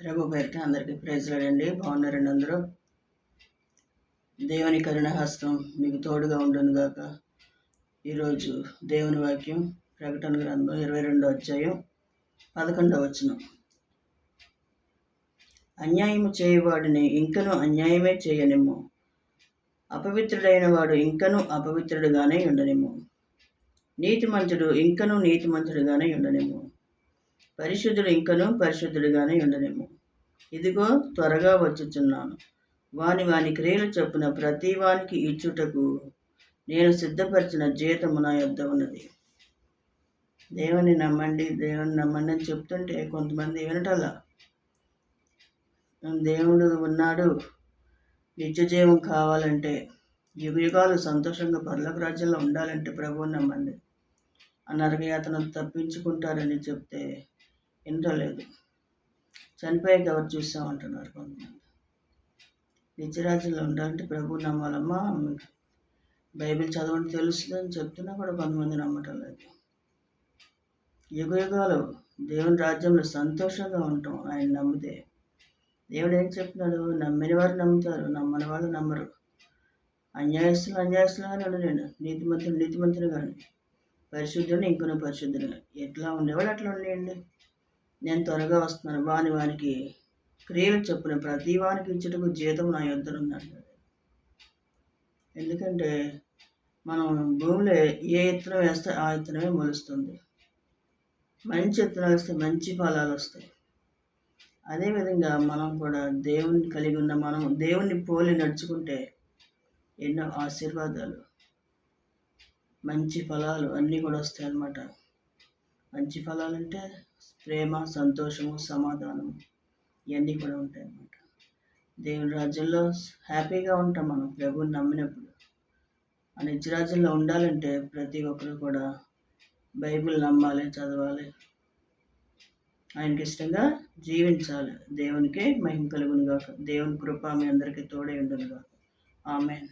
ప్రభు పేరిట అందరికీ ప్రైజ్లాడండి. బాగున్నారండి అందరూ. దేవుని కరుణ హస్తం మీకు తోడుగా ఉండును గాక. ఈరోజు దేవుని వాక్యం ప్రకటన గ్రంథం 22వ అధ్యాయం 11వ వచనం. అన్యాయము చేయవాడిని ఇంకను అన్యాయమే చేయనిమ్ము, అపవిత్రుడైన వాడు ఇంకను అపవిత్రుడుగానే ఉండనిమ్ము, నీతిమంతుడు ఇంకను నీతిమంతుడుగానే ఉండనిమ్ము, పరిశుద్ధుడు ఇంకను పరిశుద్ధుడుగానే ఉండనిమ్ము. ఇదిగో త్వరగా వచ్చుచున్నాను, వాని క్రియలు చొప్పున ప్రతి వానికి ఇచ్చుటకు నేను సిద్ధపరిచిన జీతము నా యొద్ద ఉన్నది. దేవుని నమ్మండి, దేవుని నమ్మండి అని చెప్తుంటే కొంతమంది వినటల్లా. దేవుడు ఉన్నాడు, నిత్య జీవం కావాలంటే, యుగాలు సంతోషంగా పరలోక రాజ్యంలో ఉండాలంటే ప్రభువుని నమ్మండి, ఆ నరకయాతనలు తప్పించుకుంటారని చెప్తే వినటలేదు. చనిపోయాక ఎవరు చూసామంటున్నారు కొంతమంది. నిత్యరాజ్యంలో ఉండాలంటే ప్రభువుని నమ్మాలమ్మా, బైబిల్ చదవండి తెలుస్తుందని చెప్తున్నా కూడా కొంతమంది నమ్మటం లేదు. యుగాలు దేవుని రాజ్యంలో సంతోషంగా ఉంటాం ఆయన నమ్మితే. దేవుడు ఏం చెప్తున్నాడు? నమ్మిన వారు నమ్ముతారు, నమ్మని వాళ్ళు నమ్మరు. అన్యాయస్తులుగానే ఉండు, నేను నీతిమంతులు కానీ, పరిశుద్ధుని ఇంకొన పరిశుద్ధుని. ఎట్లా ఉండేవాడు అట్లా ఉండేయండి. నేను త్వరగా వస్తున్నాను, వానికి క్రియలు చొప్పున ప్రతి వానికి ఇచ్చుటకు జీతం నా యొద్ద ఉందంటాడు. ఎందుకంటే మనం భూమిలో ఏ విత్తనం వేస్తే ఆ విత్తనమే మొలుస్తుంది. మంచి విత్తనాలు వస్తే మంచి ఫలాలు వస్తాయి. అదేవిధంగా మనం కూడా దేవుని కలిగి ఉన్న మనం దేవుణ్ణి పోలి నడుచుకుంటే ఎన్నో ఆశీర్వాదాలు, మంచి ఫలాలు అన్నీ కూడా వస్తాయి అన్నమాట. మంచి ఫలాలు అంటే ప్రేమ, సంతోషము, సమాధానము ఇవన్నీ కూడా ఉంటాయి అన్నమాట. దేవుని రాజ్యంలో హ్యాపీగా ఉంటాం మనం ప్రభువుని నమ్మినప్పుడు. ఆ నిత్యరాజ్యంలో ఉండాలంటే ప్రతి ఒక్కరు కూడా బైబిల్ నమ్మాలి, చదవాలి, ఆయనకి ఇష్టంగా జీవించాలి. దేవునికే మహిమ కలుగును గాక. దేవుని కృప మీ అందరికీ తోడై ఉండును గాక. ఆమేన్.